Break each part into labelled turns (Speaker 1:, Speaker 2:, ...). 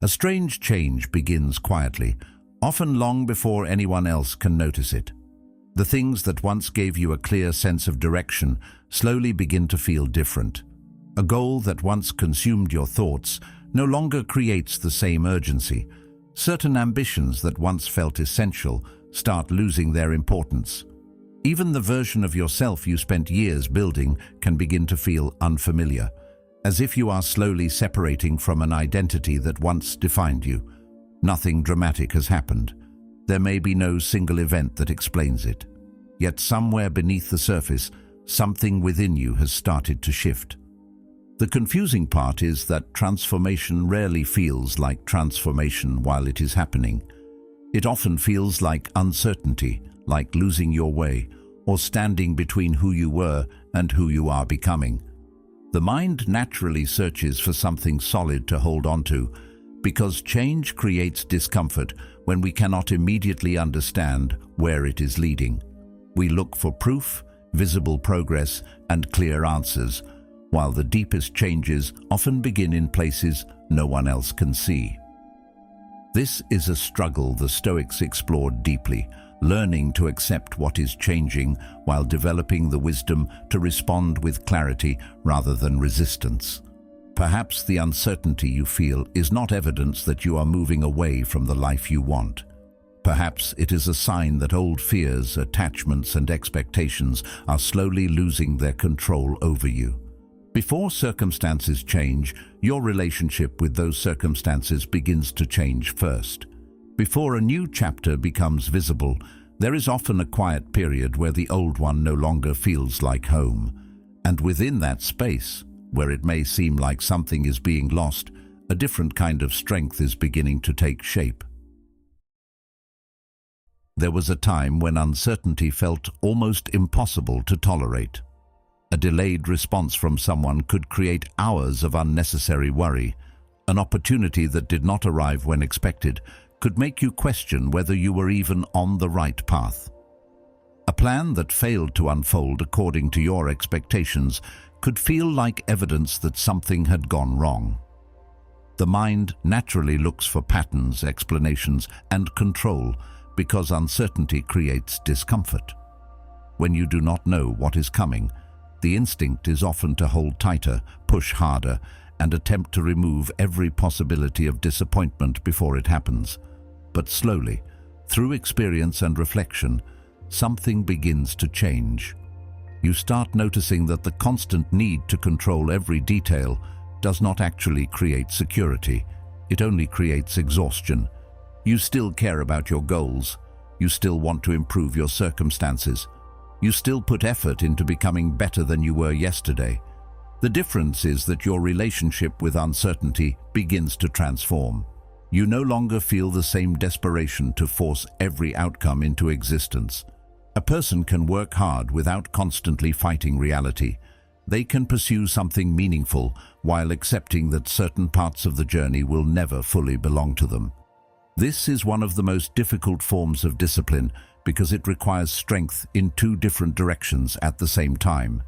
Speaker 1: A strange change begins quietly, often long before anyone else can notice it. The things that once gave you a clear sense of direction slowly begin to feel different. A goal that once consumed your thoughts no longer creates the same urgency. Certain ambitions that once felt essential start losing their importance. Even the version of yourself you spent years building can begin to feel unfamiliar, as if you are slowly separating from an identity that once defined you. Nothing dramatic has happened. There may be no single event that explains it. Yet somewhere beneath the surface, something within you has started to shift. The confusing part is that transformation rarely feels like transformation while it is happening. It often feels like uncertainty, like losing your way, or standing between who you were and who you are becoming. The mind naturally searches for something solid to hold onto, because change creates discomfort when we cannot immediately understand where it is leading. We look for proof, visible progress, and clear answers, while the deepest changes often begin in places no one else can see. This is a struggle the Stoics explored deeply, learning to accept what is changing while developing the wisdom to respond with clarity rather than resistance. Perhaps the uncertainty you feel is not evidence that you are moving away from the life you want. Perhaps it is a sign that old fears, attachments, and expectations are slowly losing their control over you. Before circumstances change, your relationship with those circumstances begins to change first. Before a new chapter becomes visible, there is often a quiet period where the old one no longer feels like home. And within that space, where it may seem like something is being lost, a different kind of strength is beginning to take shape. There was a time when uncertainty felt almost impossible to tolerate. A delayed response from someone could create hours of unnecessary worry. An opportunity that did not arrive when expected could make you question whether you were even on the right path. A plan that failed to unfold according to your expectations could feel like evidence that something had gone wrong. The mind naturally looks for patterns, explanations, and control because uncertainty creates discomfort. When you do not know what is coming, the instinct is often to hold tighter, push harder, and attempt to remove every possibility of disappointment before it happens. But slowly, through experience and reflection, something begins to change. You start noticing that the constant need to control every detail does not actually create security. It only creates exhaustion. You still care about your goals. You still want to improve your circumstances. You still put effort into becoming better than you were yesterday. The difference is that your relationship with uncertainty begins to transform. You no longer feel the same desperation to force every outcome into existence. A person can work hard without constantly fighting reality. They can pursue something meaningful while accepting that certain parts of the journey will never fully belong to them. This is one of the most difficult forms of discipline because it requires strength in two different directions at the same time.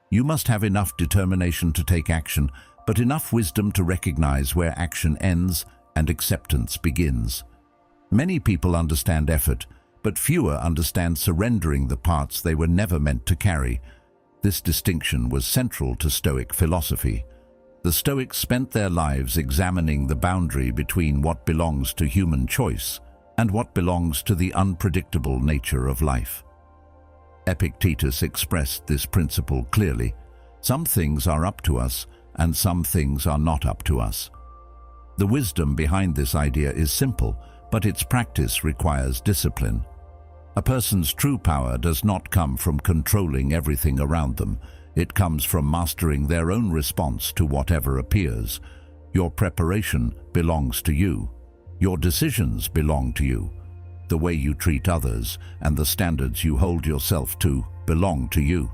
Speaker 1: You must have enough determination to take action, but enough wisdom to recognize where action ends and acceptance begins. Many people understand effort, but fewer understand surrendering the parts they were never meant to carry. This distinction was central to Stoic philosophy. The Stoics spent their lives examining the boundary between what belongs to human choice and what belongs to the unpredictable nature of life. Epictetus expressed this principle clearly. Some things are up to us, and some things are not up to us. The wisdom behind this idea is simple, but its practice requires discipline. A person's true power does not come from controlling everything around them. It comes from mastering their own response to whatever appears. Your preparation belongs to you. Your decisions belong to you. The way you treat others and the standards you hold yourself to belong to you.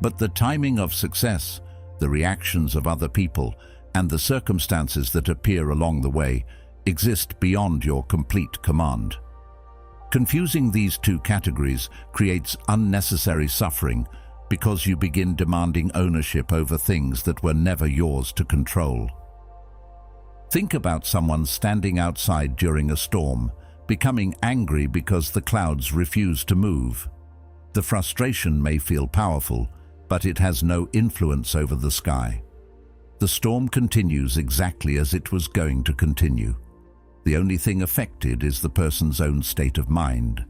Speaker 1: But the timing of success, the reactions of other people, and the circumstances that appear along the way exist beyond your complete command. Confusing these two categories creates unnecessary suffering because you begin demanding ownership over things that were never yours to control. Think about someone standing outside during a storm, becoming angry because the clouds refuse to move. The frustration may feel powerful, but it has no influence over the sky. The storm continues exactly as it was going to continue. The only thing affected is the person's own state of mind.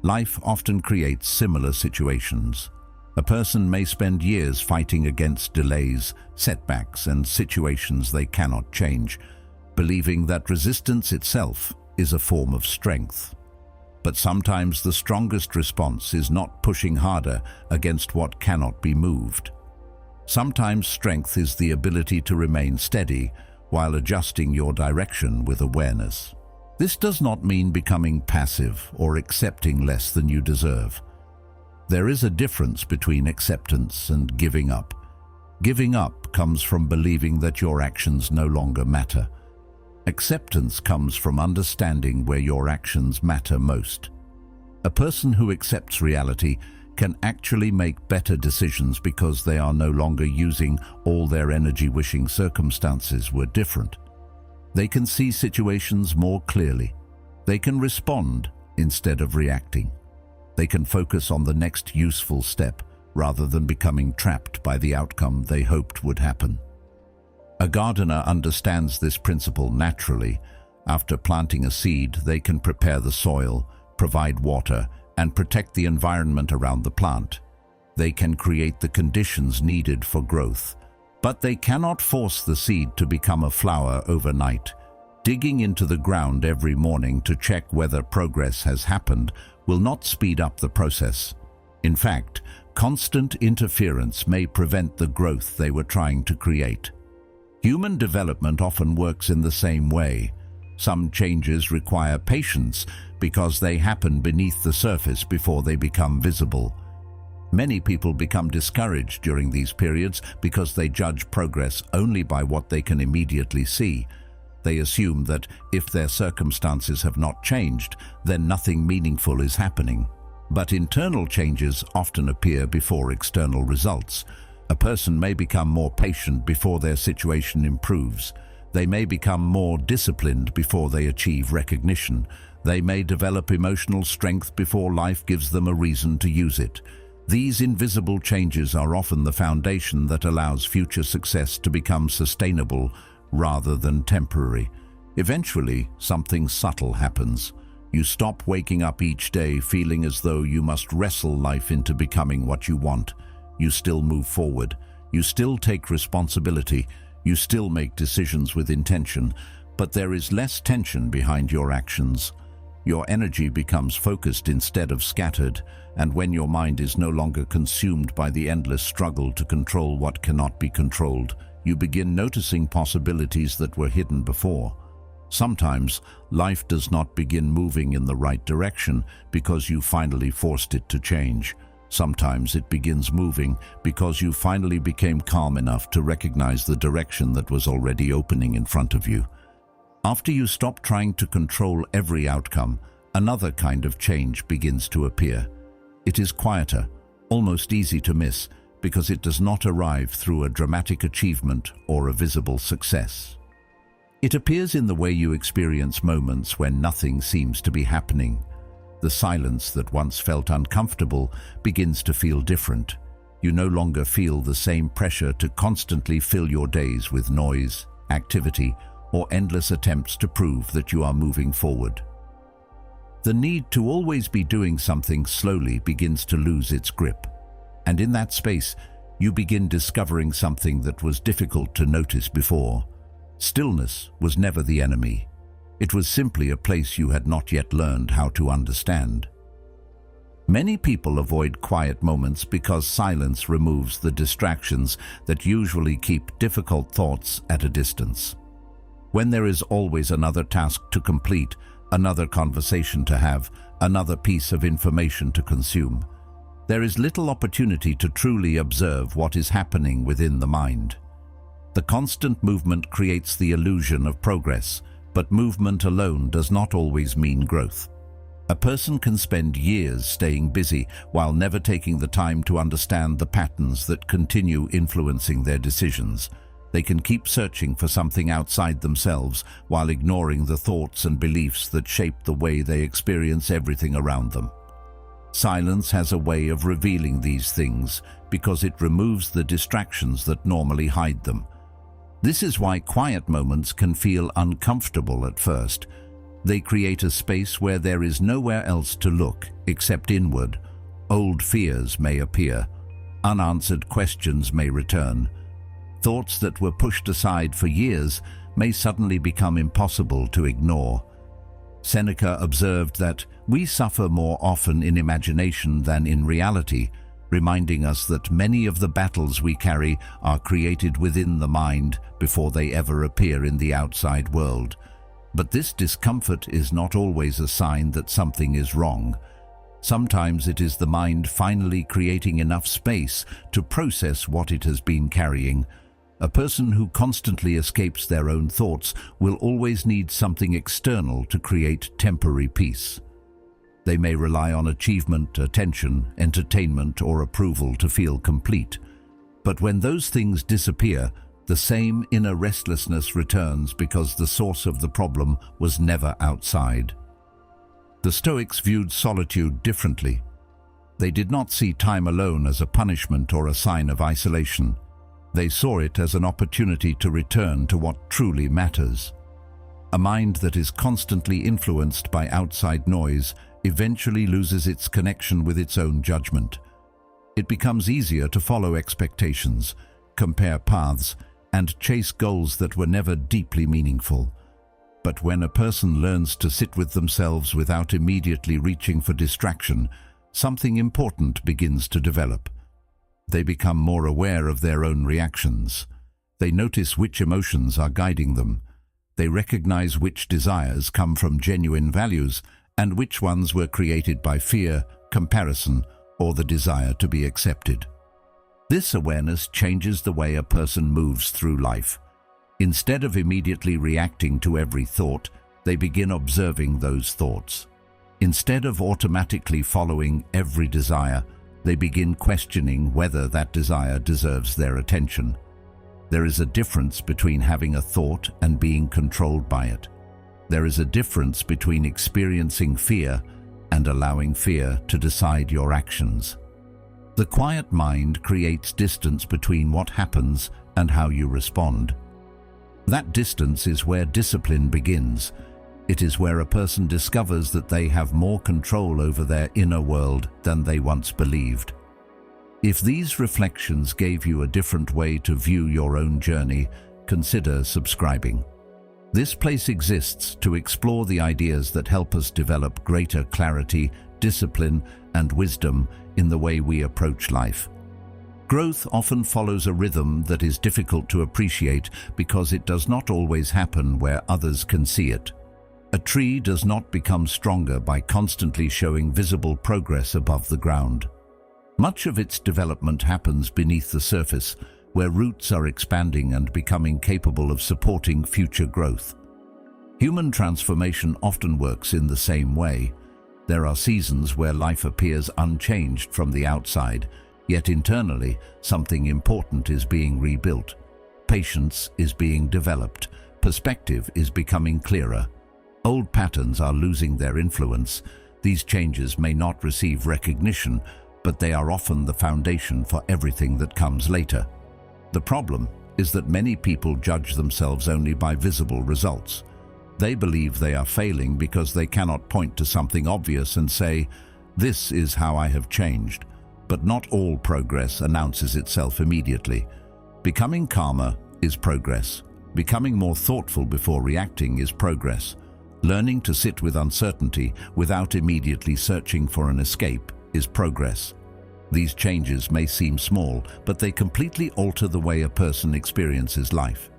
Speaker 1: Life often creates similar situations. A person may spend years fighting against delays, setbacks, and situations they cannot change, believing that resistance itself is a form of strength. But sometimes the strongest response is not pushing harder against what cannot be moved. Sometimes strength is the ability to remain steady while adjusting your direction with awareness. This does not mean becoming passive or accepting less than you deserve. There is a difference between acceptance and giving up. Giving up comes from believing that your actions no longer matter. Acceptance comes from understanding where your actions matter most. A person who accepts reality can actually make better decisions because they are no longer using all their energy wishing circumstances were different. They can see situations more clearly. They can respond instead of reacting. They can focus on the next useful step rather than becoming trapped by the outcome they hoped would happen. A gardener understands this principle naturally. After planting a seed, they can prepare the soil, provide water, and protect the environment around the plant. They can create the conditions needed for growth, but they cannot force the seed to become a flower overnight. Digging into the ground every morning to check whether progress has happened will not speed up the process. In fact, constant interference may prevent the growth they were trying to create. Human development often works in the same way. Some changes require patience because they happen beneath the surface before they become visible. Many people become discouraged during these periods because they judge progress only by what they can immediately see. They assume that if their circumstances have not changed, then nothing meaningful is happening. But internal changes often appear before external results. A person may become more patient before their situation improves. They may become more disciplined before they achieve recognition. They may develop emotional strength before life gives them a reason to use it. These invisible changes are often the foundation that allows future success to become sustainable rather than temporary. Eventually, something subtle happens. You stop waking up each day feeling as though you must wrestle life into becoming what you want. You still move forward. You still take responsibility. You still make decisions with intention, but there is less tension behind your actions. Your energy becomes focused instead of scattered, and when your mind is no longer consumed by the endless struggle to control what cannot be controlled, you begin noticing possibilities that were hidden before. Sometimes, life does not begin moving in the right direction because you finally forced it to change. Sometimes it begins moving because you finally became calm enough to recognize the direction that was already opening in front of you. After you stop trying to control every outcome, another kind of change begins to appear. It is quieter, almost easy to miss, because it does not arrive through a dramatic achievement or a visible success. It appears in the way you experience moments when nothing seems to be happening. The silence that once felt uncomfortable begins to feel different. You no longer feel the same pressure to constantly fill your days with noise, activity, or endless attempts to prove that you are moving forward. The need to always be doing something slowly begins to lose its grip, and in that space, you begin discovering something that was difficult to notice before. Stillness was never the enemy. It was simply a place you had not yet learned how to understand. Many people avoid quiet moments because silence removes the distractions that usually keep difficult thoughts at a distance. When there is always another task to complete, another conversation to have, another piece of information to consume, there is little opportunity to truly observe what is happening within the mind. The constant movement creates the illusion of progress, but movement alone does not always mean growth. A person can spend years staying busy while never taking the time to understand the patterns that continue influencing their decisions. They can keep searching for something outside themselves while ignoring the thoughts and beliefs that shape the way they experience everything around them. Silence has a way of revealing these things because it removes the distractions that normally hide them. This is why quiet moments can feel uncomfortable at first. They create a space where there is nowhere else to look except inward. Old fears may appear. Unanswered questions may return. Thoughts that were pushed aside for years may suddenly become impossible to ignore. Seneca observed that we suffer more often in imagination than in reality, reminding us that many of the battles we carry are created within the mind before they ever appear in the outside world. But this discomfort is not always a sign that something is wrong. Sometimes it is the mind finally creating enough space to process what it has been carrying. A person who constantly escapes their own thoughts will always need something external to create temporary peace. They may rely on achievement, attention, entertainment, or approval to feel complete. But when those things disappear, the same inner restlessness returns because the source of the problem was never outside. The Stoics viewed solitude differently. They did not see time alone as a punishment or a sign of isolation. They saw it as an opportunity to return to what truly matters. A mind that is constantly influenced by outside noise eventually loses its connection with its own judgment. It becomes easier to follow expectations, compare paths, and chase goals that were never deeply meaningful. But when a person learns to sit with themselves without immediately reaching for distraction, something important begins to develop. They become more aware of their own reactions. They notice which emotions are guiding them. They recognize which desires come from genuine values and which ones were created by fear, comparison, or the desire to be accepted. This awareness changes the way a person moves through life. Instead of immediately reacting to every thought, they begin observing those thoughts. Instead of automatically following every desire, they begin questioning whether that desire deserves their attention. There is a difference between having a thought and being controlled by it. There is a difference between experiencing fear and allowing fear to decide your actions. The quiet mind creates distance between what happens and how you respond. That distance is where discipline begins. It is where a person discovers that they have more control over their inner world than they once believed. If these reflections gave you a different way to view your own journey, consider subscribing. This place exists to explore the ideas that help us develop greater clarity, discipline, and wisdom in the way we approach life. Growth often follows a rhythm that is difficult to appreciate because it does not always happen where others can see it. A tree does not become stronger by constantly showing visible progress above the ground. Much of its development happens beneath the surface, where roots are expanding and becoming capable of supporting future growth. Human transformation often works in the same way. There are seasons where life appears unchanged from the outside, yet internally something important is being rebuilt. Patience is being developed. Perspective is becoming clearer. Old patterns are losing their influence. These changes may not receive recognition, but they are often the foundation for everything that comes later. The problem is that many people judge themselves only by visible results. They believe they are failing because they cannot point to something obvious and say, "This is how I have changed." But not all progress announces itself immediately. Becoming calmer is progress. Becoming more thoughtful before reacting is progress. Learning to sit with uncertainty without immediately searching for an escape is progress. These changes may seem small, but they completely alter the way a person experiences life.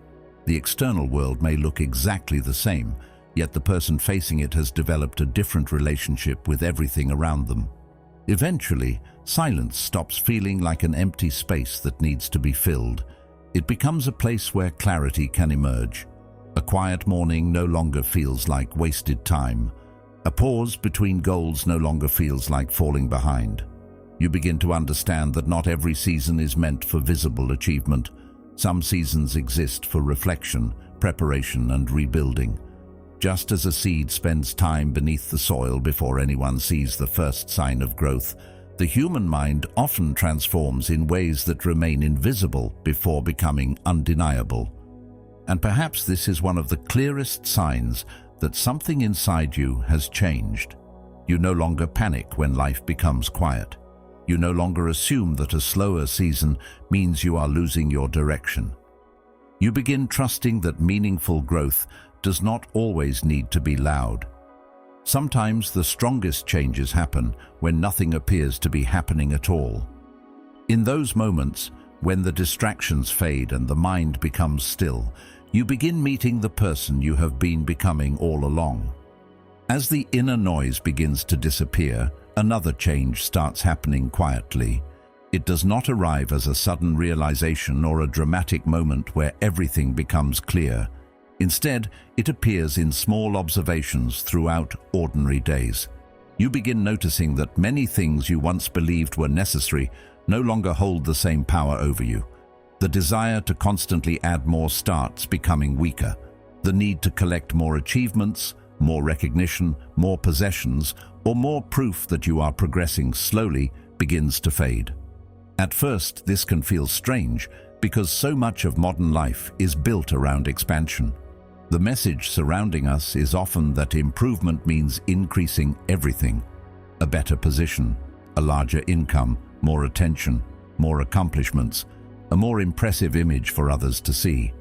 Speaker 1: The external world may look exactly the same, yet the person facing it has developed a different relationship with everything around them. Eventually, silence stops feeling like an empty space that needs to be filled. It becomes a place where clarity can emerge. A quiet morning no longer feels like wasted time. A pause between goals no longer feels like falling behind. You begin to understand that not every season is meant for visible achievement. Some seasons exist for reflection, preparation, and rebuilding. Just as a seed spends time beneath the soil before anyone sees the first sign of growth, the human mind often transforms in ways that remain invisible before becoming undeniable. And perhaps this is one of the clearest signs that something inside you has changed. You no longer panic when life becomes quiet. You no longer assume that a slower season means you are losing your direction. You begin trusting that meaningful growth does not always need to be loud. Sometimes the strongest changes happen when nothing appears to be happening at all. In those moments, when the distractions fade and the mind becomes still, you begin meeting the person you have been becoming all along. As the inner noise begins to disappear, another change starts happening quietly. It does not arrive as a sudden realization or a dramatic moment where everything becomes clear. Instead, it appears in small observations throughout ordinary days. You begin noticing that many things you once believed were necessary no longer hold the same power over you. The desire to constantly add more starts becoming weaker. The need to collect more achievements, more recognition, more possessions, or more proof that you are progressing slowly begins to fade. At first, this can feel strange because so much of modern life is built around expansion. The message surrounding us is often that improvement means increasing everything: a better position, a larger income, more attention, more accomplishments, a more impressive image for others to see.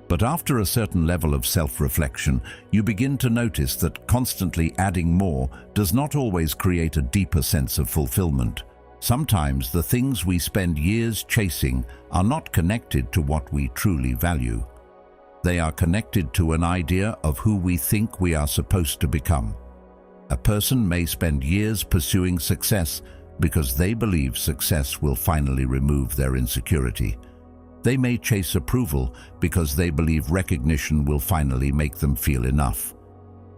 Speaker 1: But after a certain level of self-reflection, you begin to notice that constantly adding more does not always create a deeper sense of fulfillment. Sometimes the things we spend years chasing are not connected to what we truly value. They are connected to an idea of who we think we are supposed to become. A person may spend years pursuing success because they believe success will finally remove their insecurity. They may chase approval because they believe recognition will finally make them feel enough.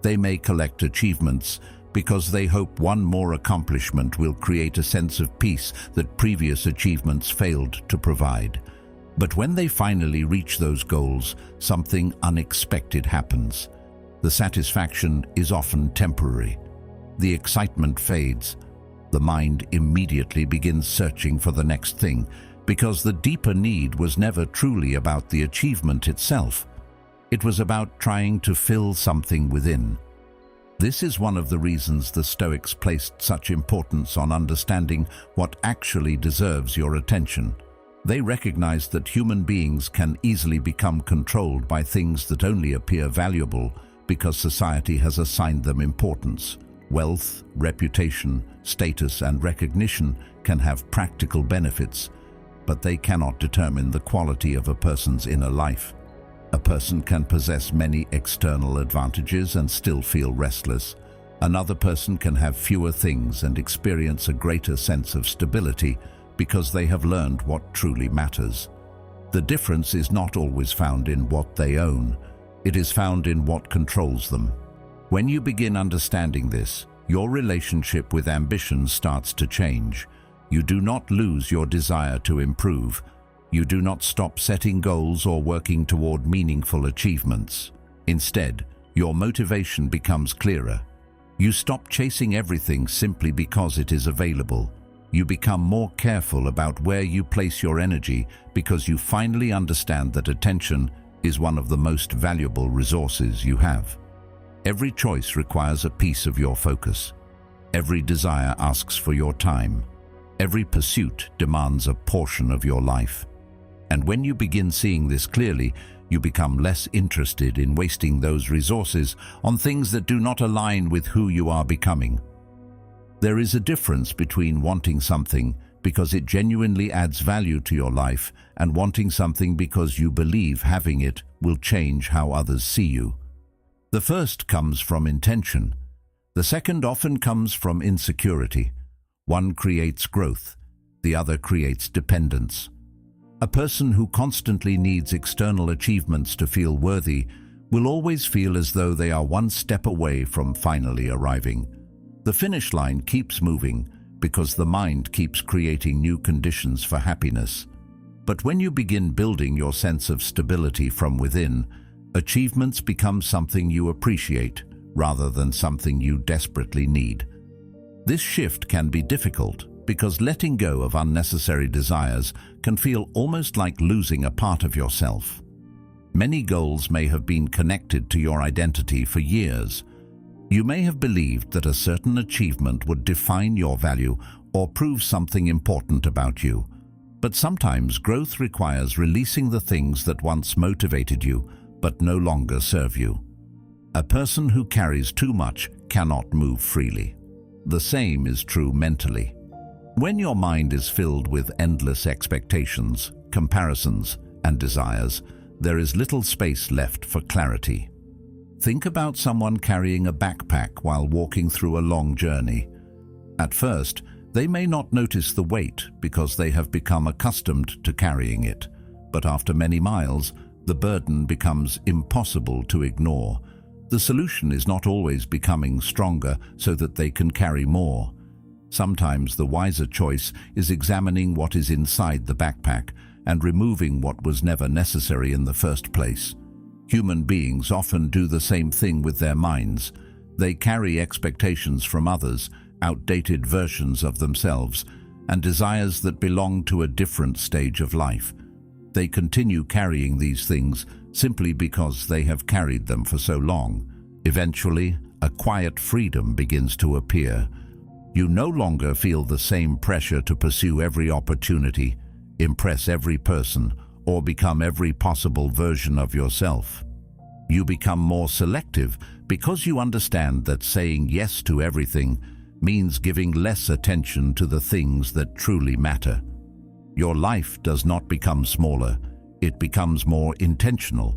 Speaker 1: They may collect achievements because they hope one more accomplishment will create a sense of peace that previous achievements failed to provide. But when they finally reach those goals, something unexpected happens. The satisfaction is often temporary. The excitement fades. The mind immediately begins searching for the next thing, because the deeper need was never truly about the achievement itself. It was about trying to fill something within. This is one of the reasons the Stoics placed such importance on understanding what actually deserves your attention. They recognized that human beings can easily become controlled by things that only appear valuable because society has assigned them importance. Wealth, reputation, status, and recognition can have practical benefits, but they cannot determine the quality of a person's inner life. A person can possess many external advantages and still feel restless. Another person can have fewer things and experience a greater sense of stability because they have learned what truly matters. The difference is not always found in what they own. It is found in what controls them. When you begin understanding this, your relationship with ambition starts to change. You do not lose your desire to improve. You do not stop setting goals or working toward meaningful achievements. Instead, your motivation becomes clearer. You stop chasing everything simply because it is available. You become more careful about where you place your energy because you finally understand that attention is one of the most valuable resources you have. Every choice requires a piece of your focus. Every desire asks for your time. Every pursuit demands a portion of your life. And when you begin seeing this clearly, you become less interested in wasting those resources on things that do not align with who you are becoming. There is a difference between wanting something because it genuinely adds value to your life and wanting something because you believe having it will change how others see you. The first comes from intention. The second often comes from insecurity. One creates growth, the other creates dependence. A person who constantly needs external achievements to feel worthy will always feel as though they are one step away from finally arriving. The finish line keeps moving because the mind keeps creating new conditions for happiness. But when you begin building your sense of stability from within, achievements become something you appreciate rather than something you desperately need. This shift can be difficult because letting go of unnecessary desires can feel almost like losing a part of yourself. Many goals may have been connected to your identity for years. You may have believed that a certain achievement would define your value or prove something important about you. But sometimes growth requires releasing the things that once motivated you but no longer serve you. A person who carries too much cannot move freely. The same is true mentally. When your mind is filled with endless expectations, comparisons, and desires, there is little space left for clarity. Think about someone carrying a backpack while walking through a long journey. At first, they may not notice the weight because they have become accustomed to carrying it, but after many miles, the burden becomes impossible to ignore. The solution is not always becoming stronger so that they can carry more. Sometimes the wiser choice is examining what is inside the backpack and removing what was never necessary in the first place. Human beings often do the same thing with their minds. They carry expectations from others, outdated versions of themselves, and desires that belong to a different stage of life. They continue carrying these things simply because they have carried them for so long. Eventually, a quiet freedom begins to appear. You no longer feel the same pressure to pursue every opportunity, impress every person, or become every possible version of yourself. You become more selective because you understand that saying yes to everything means giving less attention to the things that truly matter. Your life does not become smaller, it becomes more intentional.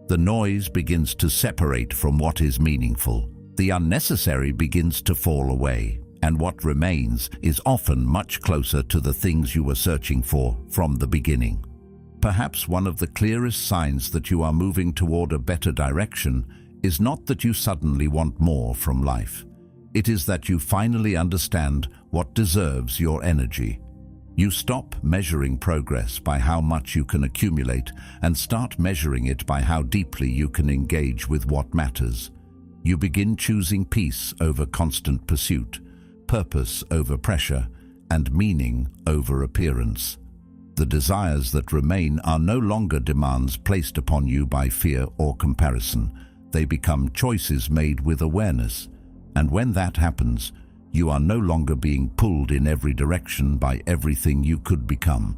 Speaker 1: The noise begins to separate from what is meaningful. The unnecessary begins to fall away, and what remains is often much closer to the things you were searching for from the beginning. Perhaps one of the clearest signs that you are moving toward a better direction is not that you suddenly want more from life. It is that you finally understand what deserves your energy. You stop measuring progress by how much you can accumulate and start measuring it by how deeply you can engage with what matters. You begin choosing peace over constant pursuit, purpose over pressure, and meaning over appearance. The desires that remain are no longer demands placed upon you by fear or comparison. They become choices made with awareness. And when that happens, you are no longer being pulled in every direction by everything you could become.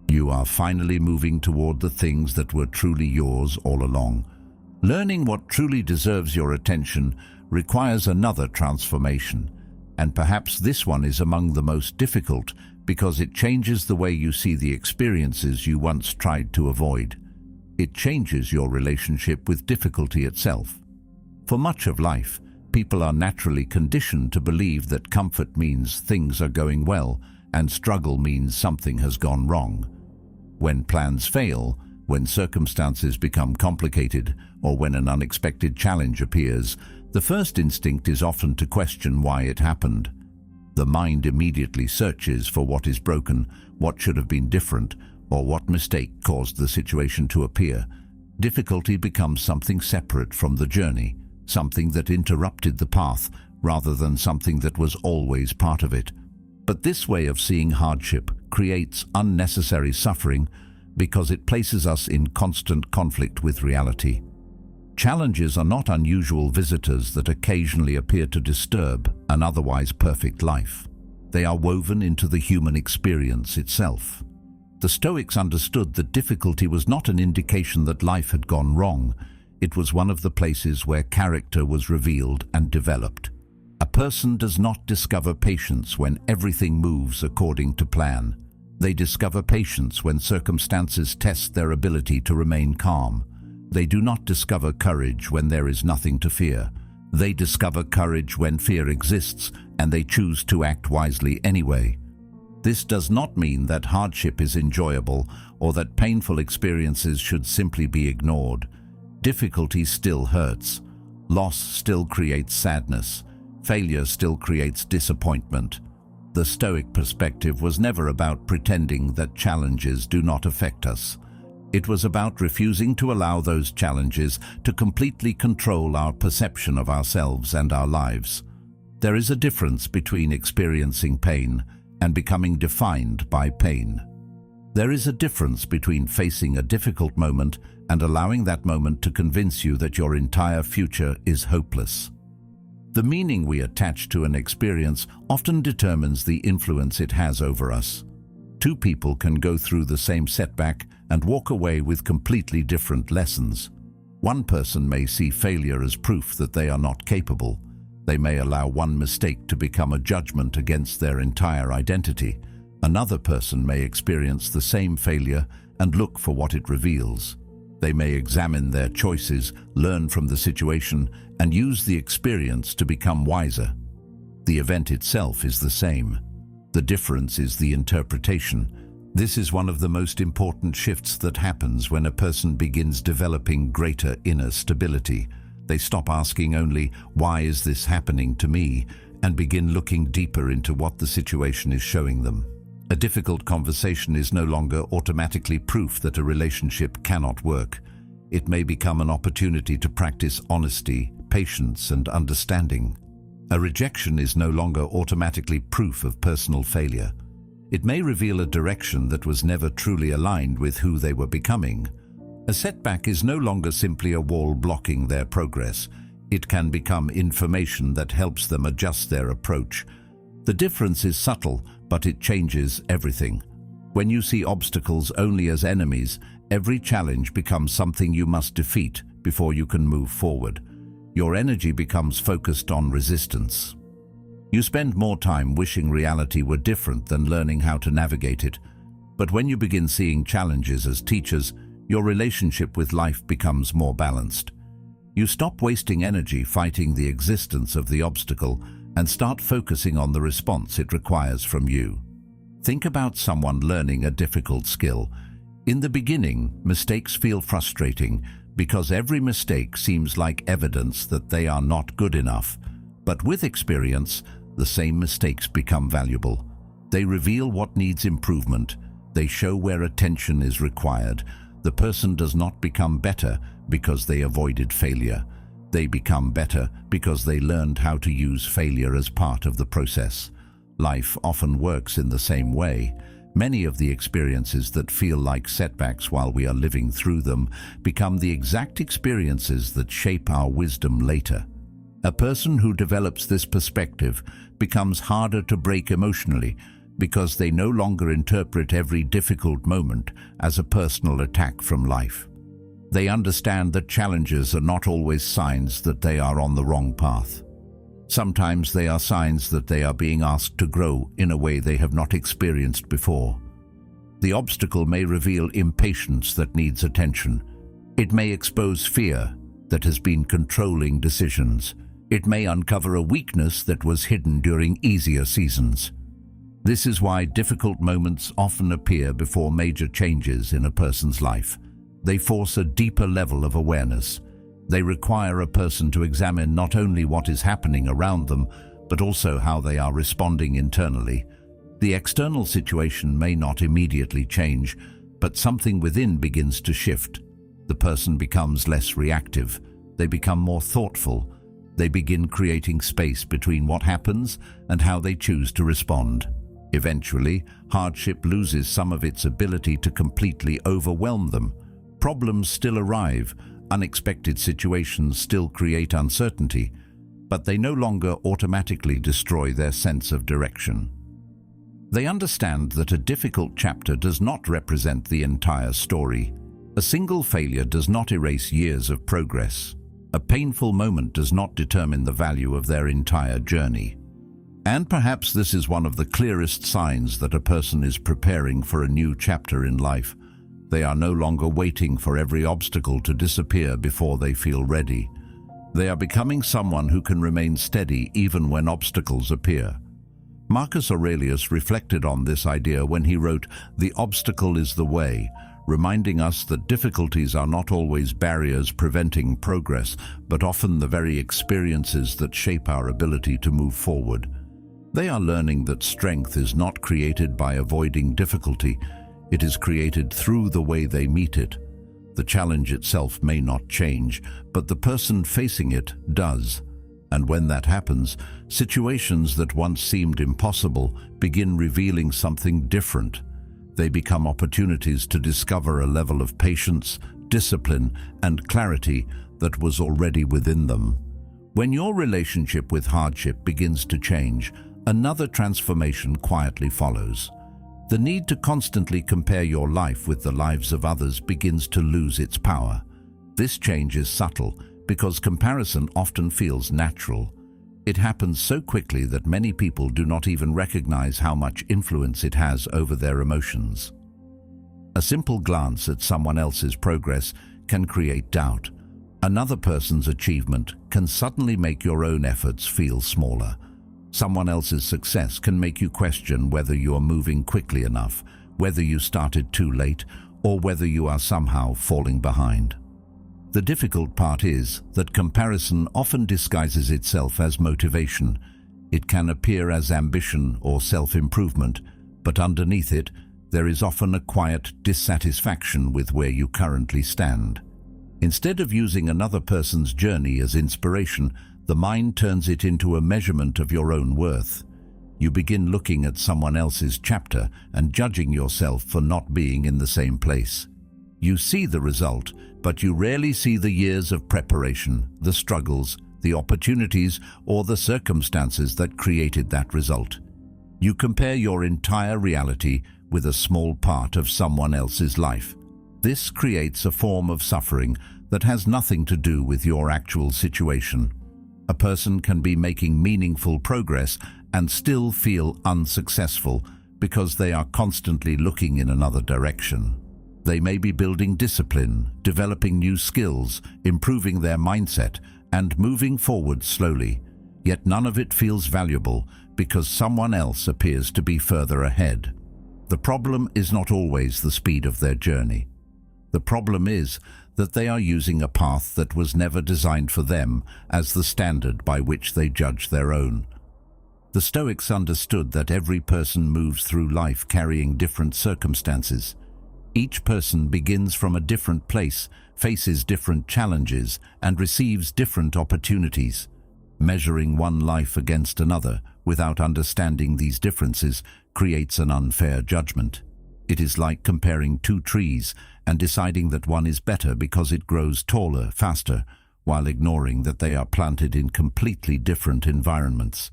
Speaker 1: You are finally moving toward the things that were truly yours all along. Learning what truly deserves your attention requires another transformation, and perhaps this one is among the most difficult because it changes the way you see the experiences you once tried to avoid. It changes your relationship with difficulty itself. For much of life, people are naturally conditioned to believe that comfort means things are going well and struggle means something has gone wrong. When plans fail, when circumstances become complicated, or when an unexpected challenge appears, the first instinct is often to question why it happened. The mind immediately searches for what is broken, what should have been different, or what mistake caused the situation to appear. Difficulty becomes something separate from the journey, something that interrupted the path rather than something that was always part of it. But this way of seeing hardship creates unnecessary suffering because it places us in constant conflict with reality. Challenges are not unusual visitors that occasionally appear to disturb an otherwise perfect life. They are woven into the human experience itself. The Stoics understood that difficulty was not an indication that life had gone wrong. It was one of the places where character was revealed and developed. A person does not discover patience when everything moves according to plan. They discover patience when circumstances test their ability to remain calm. They do not discover courage when there is nothing to fear. They discover courage when fear exists, and they choose to act wisely anyway. This does not mean that hardship is enjoyable or that painful experiences should simply be ignored. Difficulty still hurts. Loss still creates sadness. Failure still creates disappointment. The Stoic perspective was never about pretending that challenges do not affect us. It was about refusing to allow those challenges to completely control our perception of ourselves and our lives. There is a difference between experiencing pain and becoming defined by pain. There is a difference between facing a difficult moment and allowing that moment to convince you that your entire future is hopeless. The meaning we attach to an experience often determines the influence it has over us. Two people can go through the same setback and walk away with completely different lessons. One person may see failure as proof that they are not capable. They may allow one mistake to become a judgment against their entire identity. Another person may experience the same failure and look for what it reveals. They may examine their choices, learn from the situation, and use the experience to become wiser. The event itself is the same. The difference is the interpretation. This is one of the most important shifts that happens when a person begins developing greater inner stability. They stop asking only, "Why is this happening to me?" and begin looking deeper into what the situation is showing them. A difficult conversation is no longer automatically proof that a relationship cannot work. It may become an opportunity to practice honesty, patience, and understanding. A rejection is no longer automatically proof of personal failure. It may reveal a direction that was never truly aligned with who they were becoming. A setback is no longer simply a wall blocking their progress. It can become information that helps them adjust their approach. The difference is subtle, but it changes everything. When you see obstacles only as enemies, every challenge becomes something you must defeat before you can move forward. Your energy becomes focused on resistance. You spend more time wishing reality were different than learning how to navigate it. But when you begin seeing challenges as teachers, your relationship with life becomes more balanced. You stop wasting energy fighting the existence of the obstacle and start focusing on the response it requires from you. Think about someone learning a difficult skill. In the beginning, mistakes feel frustrating because every mistake seems like evidence that they are not good enough. But with experience, the same mistakes become valuable. They reveal what needs improvement. They show where attention is required. The person does not become better because they avoided failure. They become better because they learned how to use failure as part of the process. Life often works in the same way. Many of the experiences that feel like setbacks while we are living through them become the exact experiences that shape our wisdom later. A person who develops this perspective becomes harder to break emotionally because they no longer interpret every difficult moment as a personal attack from life. They understand that challenges are not always signs that they are on the wrong path. Sometimes they are signs that they are being asked to grow in a way they have not experienced before. The obstacle may reveal impatience that needs attention. It may expose fear that has been controlling decisions. It may uncover a weakness that was hidden during easier seasons. This is why difficult moments often appear before major changes in a person's life. They force a deeper level of awareness. They require a person to examine not only what is happening around them, but also how they are responding internally. The external situation may not immediately change, but something within begins to shift. The person becomes less reactive. They become more thoughtful. They begin creating space between what happens and how they choose to respond. Eventually, hardship loses some of its ability to completely overwhelm them. Problems still arrive, unexpected situations still create uncertainty, but they no longer automatically destroy their sense of direction. They understand that a difficult chapter does not represent the entire story. A single failure does not erase years of progress. A painful moment does not determine the value of their entire journey. And perhaps this is one of the clearest signs that a person is preparing for a new chapter in life. They are no longer waiting for every obstacle to disappear before they feel ready. They are becoming someone who can remain steady even when obstacles appear. Marcus Aurelius reflected on this idea when he wrote, "The obstacle is the way," reminding us that difficulties are not always barriers preventing progress, but often the very experiences that shape our ability to move forward. They are learning that strength is not created by avoiding difficulty. It is created through the way they meet it. The challenge itself may not change, but the person facing it does. And when that happens, situations that once seemed impossible begin revealing something different. They become opportunities to discover a level of patience, discipline, and clarity that was already within them. When your relationship with hardship begins to change, another transformation quietly follows. The need to constantly compare your life with the lives of others begins to lose its power. This change is subtle because comparison often feels natural. It happens so quickly that many people do not even recognize how much influence it has over their emotions. A simple glance at someone else's progress can create doubt. Another person's achievement can suddenly make your own efforts feel smaller. Someone else's success can make you question whether you are moving quickly enough, whether you started too late, or whether you are somehow falling behind. The difficult part is that comparison often disguises itself as motivation. It can appear as ambition or self-improvement, but underneath it, there is often a quiet dissatisfaction with where you currently stand. Instead of using another person's journey as inspiration, the mind turns it into a measurement of your own worth. You begin looking at someone else's chapter and judging yourself for not being in the same place. You see the result, but you rarely see the years of preparation, the struggles, the opportunities, or the circumstances that created that result. You compare your entire reality with a small part of someone else's life. This creates a form of suffering that has nothing to do with your actual situation. A person can be making meaningful progress and still feel unsuccessful because they are constantly looking in another direction. They may be building discipline, developing new skills, improving their mindset, and moving forward slowly, yet none of it feels valuable because someone else appears to be further ahead. The problem is not always the speed of their journey. The problem is that they are using a path that was never designed for them as the standard by which they judge their own. The Stoics understood that every person moves through life carrying different circumstances. Each person begins from a different place, faces different challenges, and receives different opportunities. Measuring one life against another without understanding these differences creates an unfair judgment. It is like comparing two trees and deciding that one is better because it grows taller, faster, while ignoring that they are planted in completely different environments.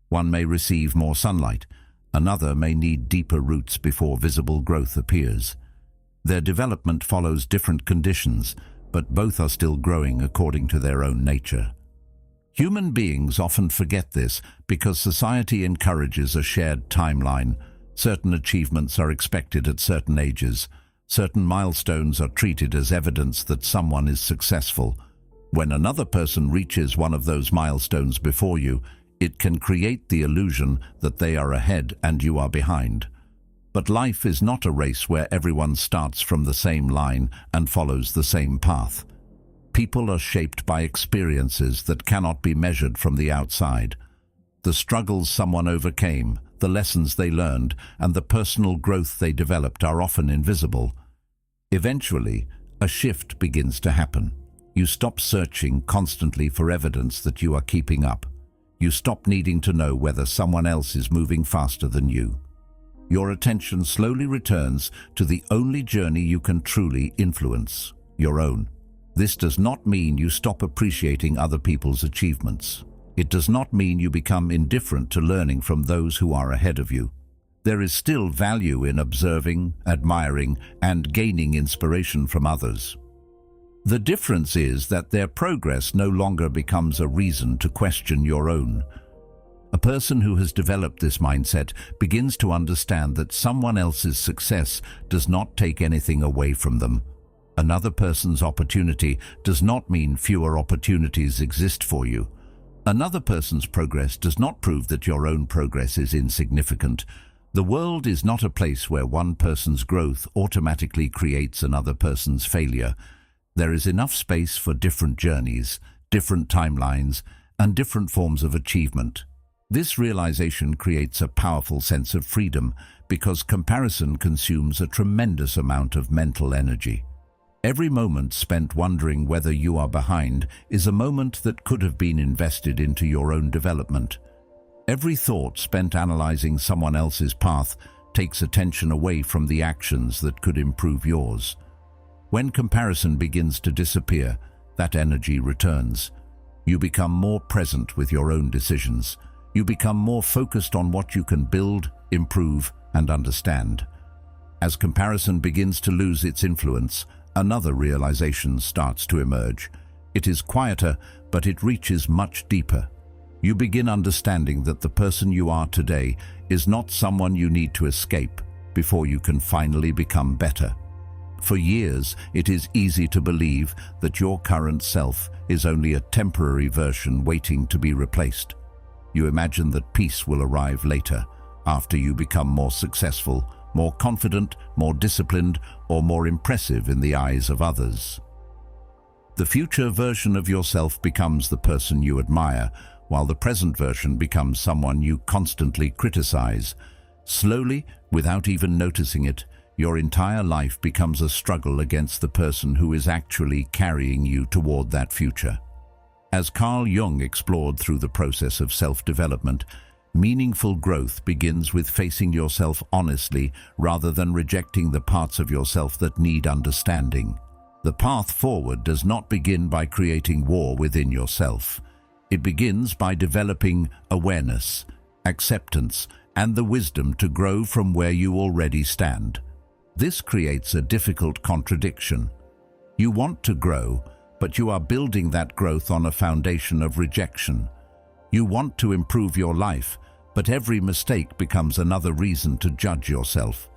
Speaker 1: One may receive more sunlight, another may need deeper roots before visible growth appears. Their development follows different conditions, but both are still growing according to their own nature. Human beings often forget this because society encourages a shared timeline. Certain achievements are expected at certain ages. Certain milestones are treated as evidence that someone is successful. When another person reaches one of those milestones before you, it can create the illusion that they are ahead and you are behind. But life is not a race where everyone starts from the same line and follows the same path. People are shaped by experiences that cannot be measured from the outside. The struggles someone overcame, the lessons they learned, and the personal growth they developed are often invisible. Eventually, a shift begins to happen. You stop searching constantly for evidence that you are keeping up. You stop needing to know whether someone else is moving faster than you. Your attention slowly returns to the only journey you can truly influence, your own. This does not mean you stop appreciating other people's achievements. It does not mean you become indifferent to learning from those who are ahead of you. There is still value in observing, admiring, and gaining inspiration from others. The difference is that their progress no longer becomes a reason to question your own. A person who has developed this mindset begins to understand that someone else's success does not take anything away from them. Another person's opportunity does not mean fewer opportunities exist for you. Another person's progress does not prove that your own progress is insignificant. The world is not a place where one person's growth automatically creates another person's failure. There is enough space for different journeys, different timelines, and different forms of achievement. This realization creates a powerful sense of freedom because comparison consumes a tremendous amount of mental energy. Every moment spent wondering whether you are behind is a moment that could have been invested into your own development. Every thought spent analyzing someone else's path takes attention away from the actions that could improve yours. When comparison begins to disappear, that energy returns. You become more present with your own decisions. You become more focused on what you can build, improve, and understand. As comparison begins to lose its influence, another realization starts to emerge. It is quieter, but it reaches much deeper. You begin understanding that the person you are today is not someone you need to escape before you can finally become better. For years, it is easy to believe that your current self is only a temporary version waiting to be replaced. You imagine that peace will arrive later, after you become more successful, more confident, more disciplined, or more impressive in the eyes of others. The future version of yourself becomes the person you admire, while the present version becomes someone you constantly criticize. Slowly, without even noticing it, your entire life becomes a struggle against the person who is actually carrying you toward that future. As Carl Jung explored through the process of self-development, meaningful growth begins with facing yourself honestly rather than rejecting the parts of yourself that need understanding. The path forward does not begin by creating war within yourself. It begins by developing awareness, acceptance, and the wisdom to grow from where you already stand. This creates a difficult contradiction. You want to grow, but you are building that growth on a foundation of rejection. You want to improve your life, but every mistake becomes another reason to judge yourself.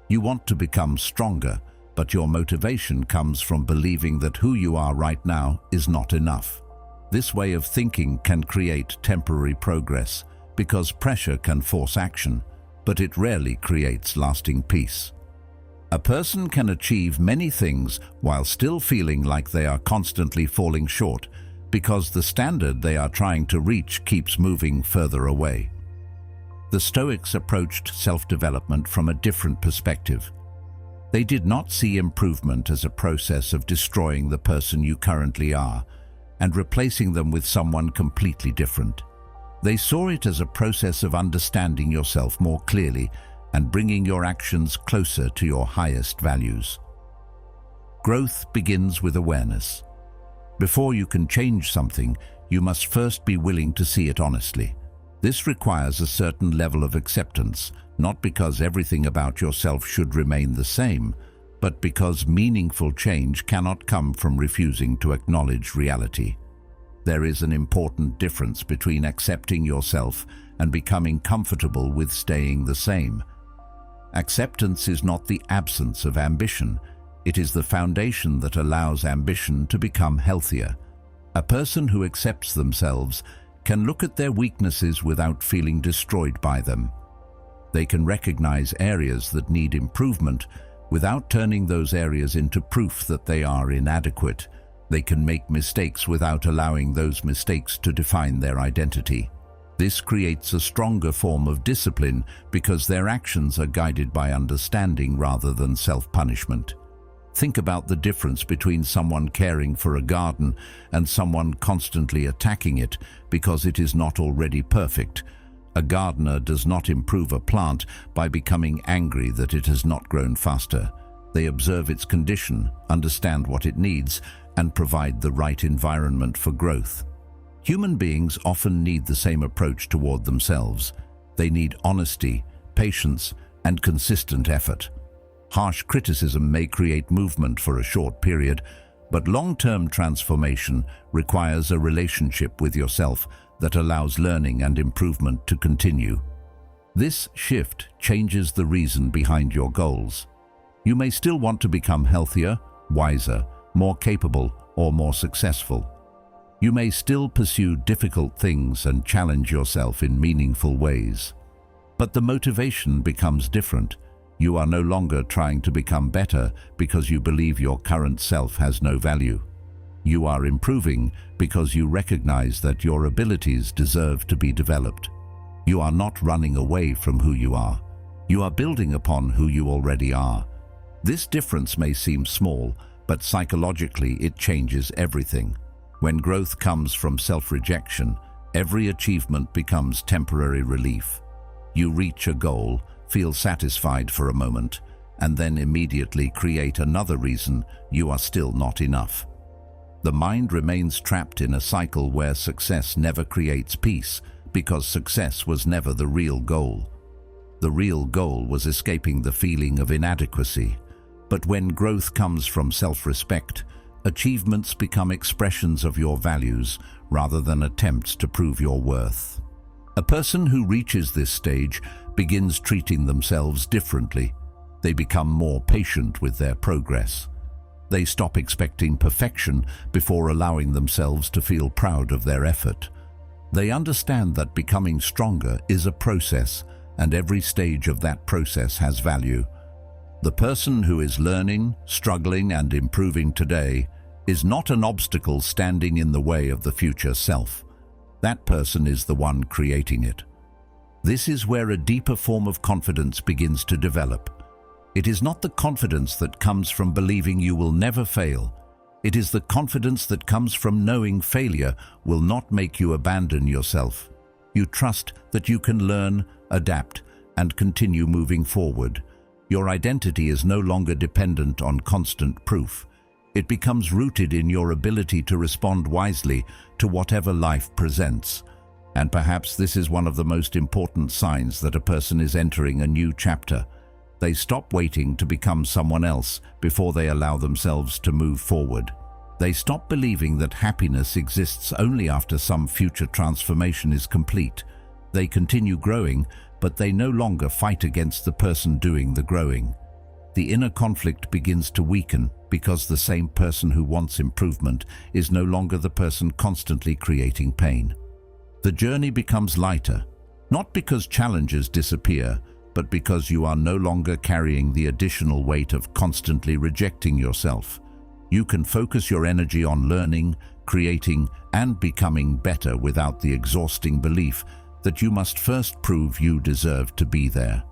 Speaker 1: You want to become stronger, but your motivation comes from believing that who you are right now is not enough. This way of thinking can create temporary progress because pressure can force action, but it rarely creates lasting peace. A person can achieve many things while still feeling like they are constantly falling short because the standard they are trying to reach keeps moving further away. The Stoics approached self-development from a different perspective. They did not see improvement as a process of destroying the person you currently are and replacing them with someone completely different. They saw it as a process of understanding yourself more clearly and bringing your actions closer to your highest values. Growth begins with awareness. Before you can change something, you must first be willing to see it honestly. This requires a certain level of acceptance, not because everything about yourself should remain the same, but because meaningful change cannot come from refusing to acknowledge reality. There is an important difference between accepting yourself and becoming comfortable with staying the same. Acceptance is not the absence of ambition. It is the foundation that allows ambition to become healthier. A person who accepts themselves can look at their weaknesses without feeling destroyed by them. They can recognize areas that need improvement without turning those areas into proof that they are inadequate. They can make mistakes without allowing those mistakes to define their identity. This creates a stronger form of discipline because their actions are guided by understanding rather than self-punishment. Think about the difference between someone caring for a garden and someone constantly attacking it because it is not already perfect. A gardener does not improve a plant by becoming angry that it has not grown faster. They observe its condition, understand what it needs, and provide the right environment for growth. Human beings often need the same approach toward themselves. They need honesty, patience, and consistent effort. Harsh criticism may create movement for a short period, but long-term transformation requires a relationship with yourself that allows learning and improvement to continue. This shift changes the reason behind your goals. You may still want to become healthier, wiser, more capable, or more successful. You may still pursue difficult things and challenge yourself in meaningful ways. But the motivation becomes different. You are no longer trying to become better because you believe your current self has no value. You are improving because you recognize that your abilities deserve to be developed. You are not running away from who you are. You are building upon who you already are. This difference may seem small, but psychologically it changes everything. When growth comes from self-rejection, every achievement becomes temporary relief. You reach a goal, feel satisfied for a moment, and then immediately create another reason you are still not enough. The mind remains trapped in a cycle where success never creates peace, because success was never the real goal. The real goal was escaping the feeling of inadequacy. But when growth comes from self-respect, achievements become expressions of your values rather than attempts to prove your worth. A person who reaches this stage begins treating themselves differently. They become more patient with their progress. They stop expecting perfection before allowing themselves to feel proud of their effort. They understand that becoming stronger is a process, and every stage of that process has value. The person who is learning, struggling, and improving today is not an obstacle standing in the way of the future self. That person is the one creating it. This is where a deeper form of confidence begins to develop. It is not the confidence that comes from believing you will never fail. It is the confidence that comes from knowing failure will not make you abandon yourself. You trust that you can learn, adapt, and continue moving forward. Your identity is no longer dependent on constant proof. It becomes rooted in your ability to respond wisely to whatever life presents. And perhaps this is one of the most important signs that a person is entering a new chapter. They stop waiting to become someone else before they allow themselves to move forward. They stop believing that happiness exists only after some future transformation is complete. They continue growing, but they no longer fight against the person doing the growing. The inner conflict begins to weaken because the same person who wants improvement is no longer the person constantly creating pain. The journey becomes lighter, not because challenges disappear, but because you are no longer carrying the additional weight of constantly rejecting yourself. You can focus your energy on learning, creating, and becoming better without the exhausting belief that you must first prove you deserve to be there.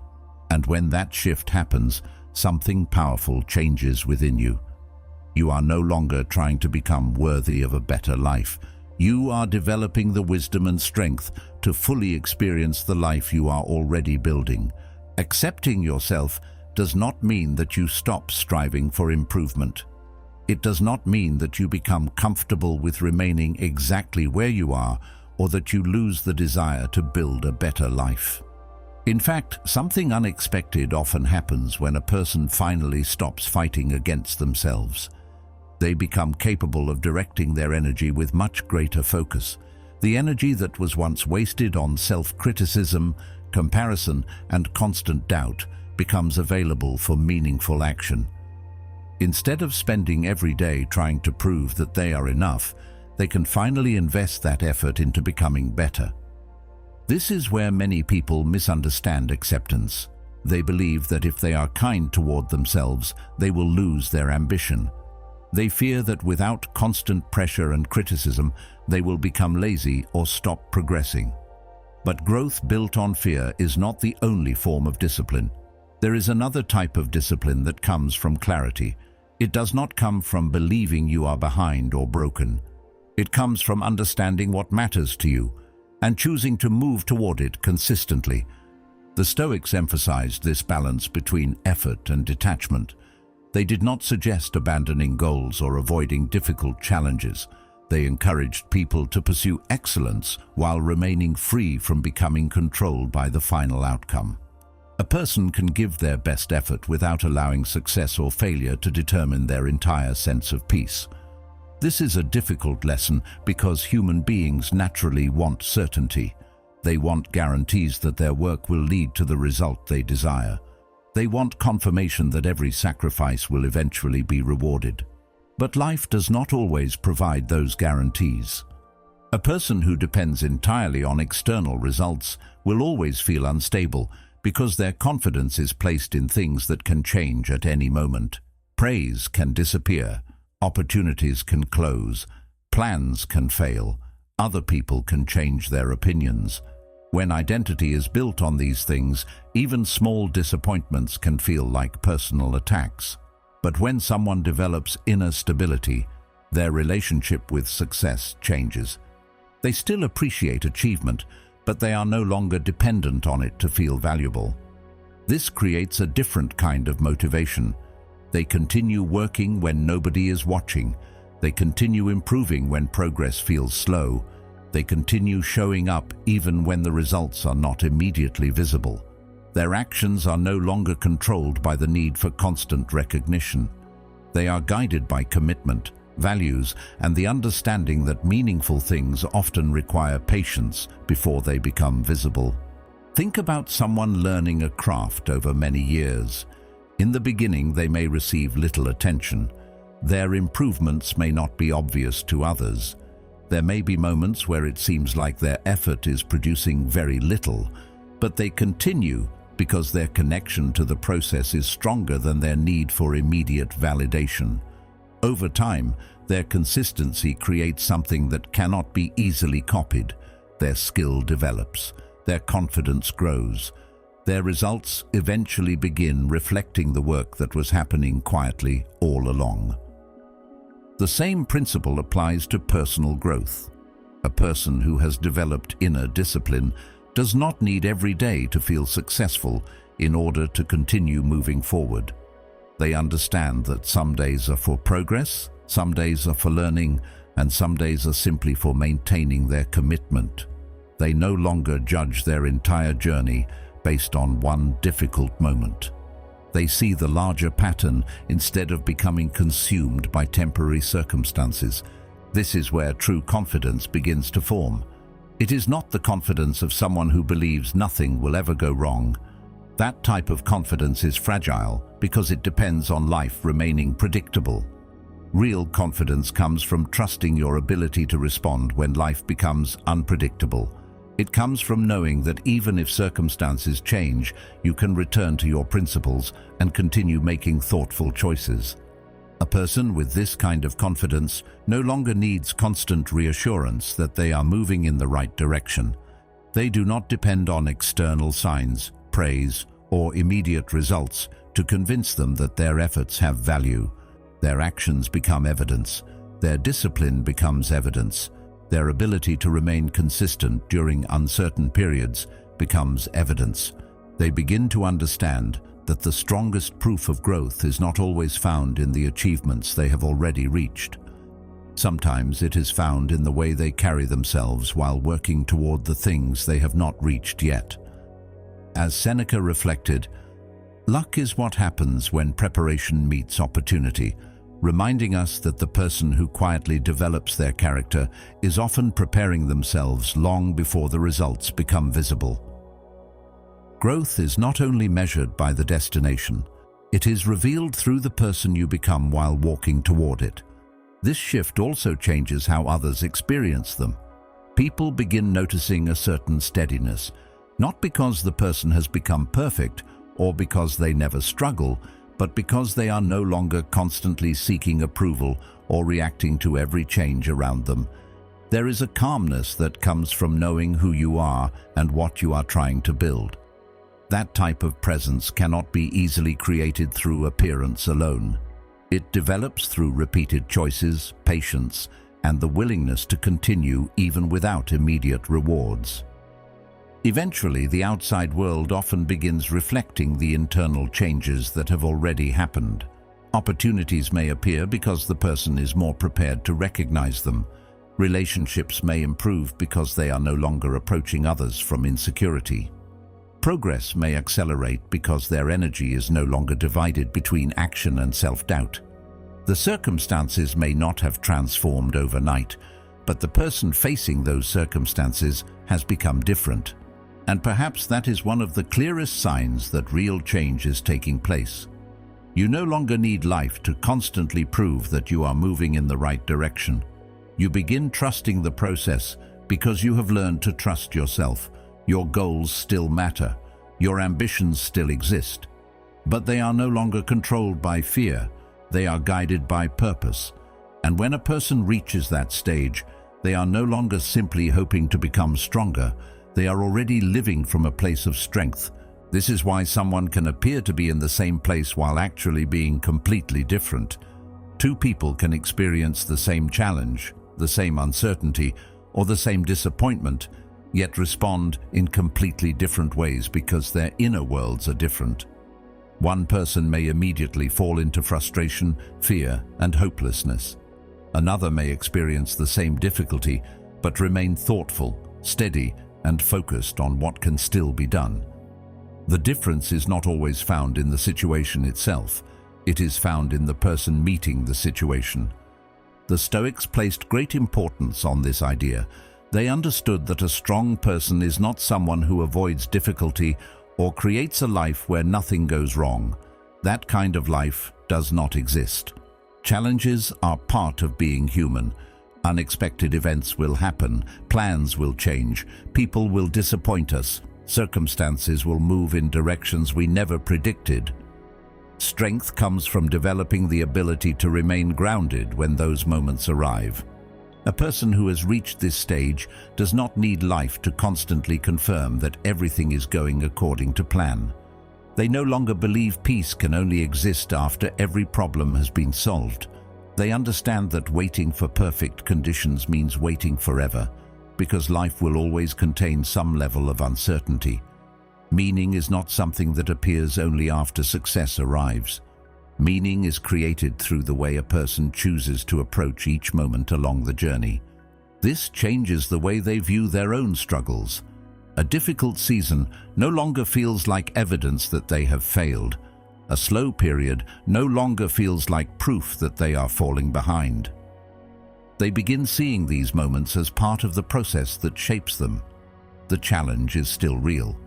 Speaker 1: And when that shift happens, something powerful changes within you. You are no longer trying to become worthy of a better life. You are developing the wisdom and strength to fully experience the life you are already building. Accepting yourself does not mean that you stop striving for improvement. It does not mean that you become comfortable with remaining exactly where you are, or that you lose the desire to build a better life. In fact, something unexpected often happens when a person finally stops fighting against themselves. They become capable of directing their energy with much greater focus. The energy that was once wasted on self-criticism, comparison, and constant doubt becomes available for meaningful action. Instead of spending every day trying to prove that they are enough, they can finally invest that effort into becoming better. This is where many people misunderstand acceptance. They believe that if they are kind toward themselves, they will lose their ambition. They fear that without constant pressure and criticism, they will become lazy or stop progressing. But growth built on fear is not the only form of discipline. There is another type of discipline that comes from clarity. It does not come from believing you are behind or broken. It comes from understanding what matters to you and choosing to move toward it consistently. The Stoics emphasized this balance between effort and detachment. They did not suggest abandoning goals or avoiding difficult challenges. They encouraged people to pursue excellence while remaining free from becoming controlled by the final outcome. A person can give their best effort without allowing success or failure to determine their entire sense of peace. This is a difficult lesson because human beings naturally want certainty. They want guarantees that their work will lead to the result they desire. They want confirmation that every sacrifice will eventually be rewarded. But life does not always provide those guarantees. A person who depends entirely on external results will always feel unstable because their confidence is placed in things that can change at any moment. Praise can disappear, opportunities can close, plans can fail, other people can change their opinions. When identity is built on these things, even small disappointments can feel like personal attacks. But when someone develops inner stability, their relationship with success changes. They still appreciate achievement, but they are no longer dependent on it to feel valuable. This creates a different kind of motivation. They continue working when nobody is watching. They continue improving when progress feels slow. They continue showing up even when the results are not immediately visible. Their actions are no longer controlled by the need for constant recognition. They are guided by commitment, values, and the understanding that meaningful things often require patience before they become visible. Think about someone learning a craft over many years. In the beginning, they may receive little attention. Their improvements may not be obvious to others. There may be moments where it seems like their effort is producing very little, but they continue because their connection to the process is stronger than their need for immediate validation. Over time, their consistency creates something that cannot be easily copied. Their skill develops. Their confidence grows. Their results eventually begin reflecting the work that was happening quietly all along. The same principle applies to personal growth. A person who has developed inner discipline does not need every day to feel successful in order to continue moving forward. They understand that some days are for progress, some days are for learning, and some days are simply for maintaining their commitment. They no longer judge their entire journey based on one difficult moment. They see the larger pattern instead of becoming consumed by temporary circumstances. This is where true confidence begins to form. It is not the confidence of someone who believes nothing will ever go wrong. That type of confidence is fragile because it depends on life remaining predictable. Real confidence comes from trusting your ability to respond when life becomes unpredictable. It comes from knowing that even if circumstances change, you can return to your principles and continue making thoughtful choices. A person with this kind of confidence no longer needs constant reassurance that they are moving in the right direction. They do not depend on external signs, praise, or immediate results to convince them that their efforts have value. Their actions become evidence. Their discipline becomes evidence. Their ability to remain consistent during uncertain periods becomes evidence. They begin to understand that the strongest proof of growth is not always found in the achievements they have already reached. Sometimes it is found in the way they carry themselves while working toward the things they have not reached yet. As Seneca reflected, luck is what happens when preparation meets opportunity, reminding us that the person who quietly develops their character is often preparing themselves long before the results become visible. Growth is not only measured by the destination, it is revealed through the person you become while walking toward it. This shift also changes how others experience them. People begin noticing a certain steadiness, not because the person has become perfect or because they never struggle, but because they are no longer constantly seeking approval or reacting to every change around them. There is a calmness that comes from knowing who you are and what you are trying to build. That type of presence cannot be easily created through appearance alone. It develops through repeated choices, patience, and the willingness to continue even without immediate rewards. Eventually, the outside world often begins reflecting the internal changes that have already happened. Opportunities may appear because the person is more prepared to recognize them. Relationships may improve because they are no longer approaching others from insecurity. Progress may accelerate because their energy is no longer divided between action and self-doubt. The circumstances may not have transformed overnight, but the person facing those circumstances has become different. And perhaps that is one of the clearest signs that real change is taking place. You no longer need life to constantly prove that you are moving in the right direction. You begin trusting the process because you have learned to trust yourself. Your goals still matter. Your ambitions still exist. But they are no longer controlled by fear. They are guided by purpose. And when a person reaches that stage, they are no longer simply hoping to become stronger. They are already living from a place of strength. This is why someone can appear to be in the same place while actually being completely different. Two people can experience the same challenge, the same uncertainty, or the same disappointment, yet respond in completely different ways because their inner worlds are different. One person may immediately fall into frustration, fear, and hopelessness. Another may experience the same difficulty, but remain thoughtful, steady, and focused on what can still be done. The difference is not always found in the situation itself. It is found in the person meeting the situation. The Stoics placed great importance on this idea. They understood that a strong person is not someone who avoids difficulty or creates a life where nothing goes wrong. That kind of life does not exist. Challenges are part of being human. Unexpected events will happen, plans will change, people will disappoint us, circumstances will move in directions we never predicted. Strength comes from developing the ability to remain grounded when those moments arrive. A person who has reached this stage does not need life to constantly confirm that everything is going according to plan. They no longer believe peace can only exist after every problem has been solved. They understand that waiting for perfect conditions means waiting forever, because life will always contain some level of uncertainty. Meaning is not something that appears only after success arrives. Meaning is created through the way a person chooses to approach each moment along the journey. This changes the way they view their own struggles. A difficult season no longer feels like evidence that they have failed. A slow period no longer feels like proof that they are falling behind. They begin seeing these moments as part of the process that shapes them. The challenge is still real.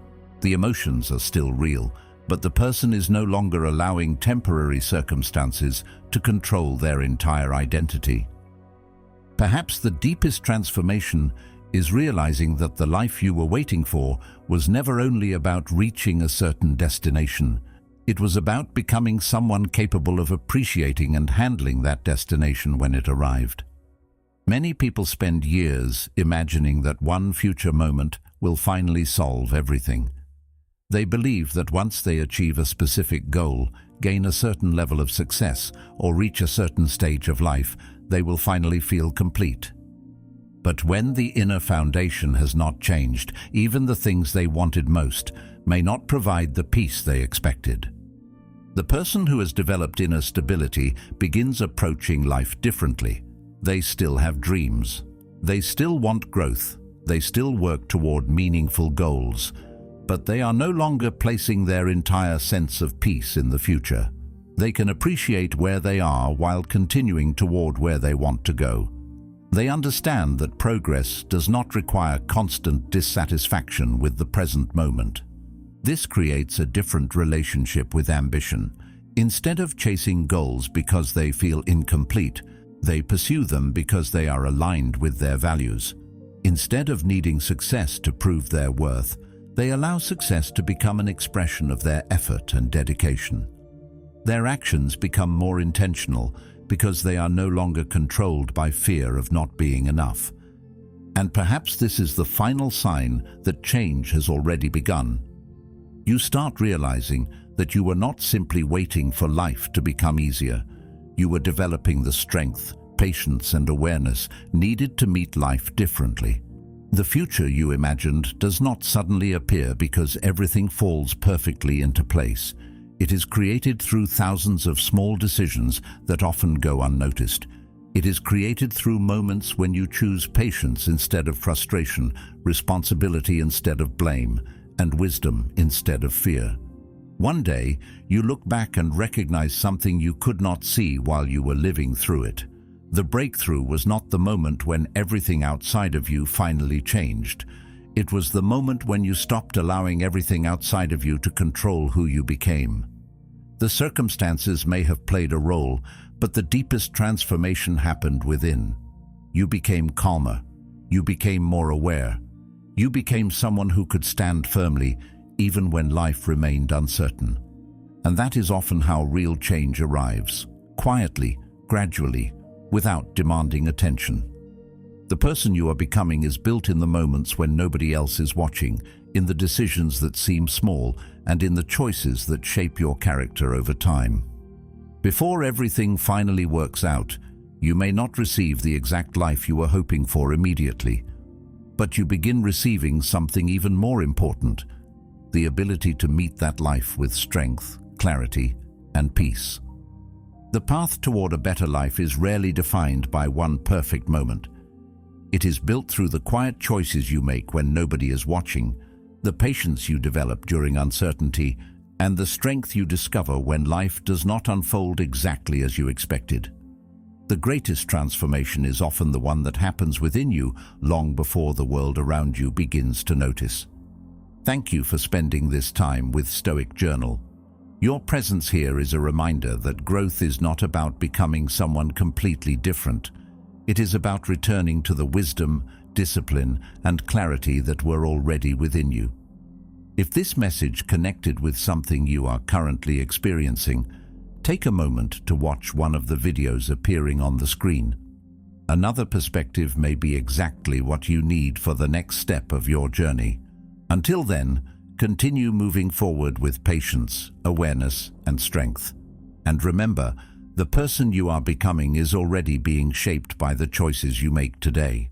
Speaker 1: The emotions are still real, but the person is no longer allowing temporary circumstances to control their entire identity. Perhaps the deepest transformation is realizing that the life you were waiting for was never only about reaching a certain destination. It was about becoming someone capable of appreciating and handling that destination when it arrived. Many people spend years imagining that one future moment will finally solve everything. They believe that once they achieve a specific goal, gain a certain level of success, or reach a certain stage of life, they will finally feel complete. But when the inner foundation has not changed, even the things they wanted most may not provide the peace they expected. The person who has developed inner stability begins approaching life differently. They still have dreams. They still want growth. They still work toward meaningful goals. But they are no longer placing their entire sense of peace in the future. They can appreciate where they are while continuing toward where they want to go. They understand that progress does not require constant dissatisfaction with the present moment. This creates a different relationship with ambition. Instead of chasing goals because they feel incomplete, they pursue them because they are aligned with their values. Instead of needing success to prove their worth, they allow success to become an expression of their effort and dedication. Their actions become more intentional because they are no longer controlled by fear of not being enough. And perhaps this is the final sign that change has already begun. You start realizing that you were not simply waiting for life to become easier. You were developing the strength, patience, and awareness needed to meet life differently. The future you imagined does not suddenly appear because everything falls perfectly into place. It is created through thousands of small decisions that often go unnoticed. It is created through moments when you choose patience instead of frustration, responsibility instead of blame, and wisdom instead of fear. One day, you look back and recognize something you could not see while you were living through it. The breakthrough was not the moment when everything outside of you finally changed. It was the moment when you stopped allowing everything outside of you to control who you became. The circumstances may have played a role, but the deepest transformation happened within. You became calmer. You became more aware. You became someone who could stand firmly, even when life remained uncertain. And that is often how real change arrives, quietly, gradually, without demanding attention. The person you are becoming is built in the moments when nobody else is watching, in the decisions that seem small, and in the choices that shape your character over time. Before everything finally works out, you may not receive the exact life you were hoping for immediately, but you begin receiving something even more important: the ability to meet that life with strength, clarity, and peace. The path toward a better life is rarely defined by one perfect moment. It is built through the quiet choices you make when nobody is watching, the patience you develop during uncertainty, and the strength you discover when life does not unfold exactly as you expected. The greatest transformation is often the one that happens within you long before the world around you begins to notice. Thank you for spending this time with Stoic Journal. Your presence here is a reminder that growth is not about becoming someone completely different. It is about returning to the wisdom, discipline, and clarity that were already within you. If this message connected with something you are currently experiencing, take a moment to watch one of the videos appearing on the screen. Another perspective may be exactly what you need for the next step of your journey. Until then, continue moving forward with patience, awareness, and strength. And remember, the person you are becoming is already being shaped by the choices you make today.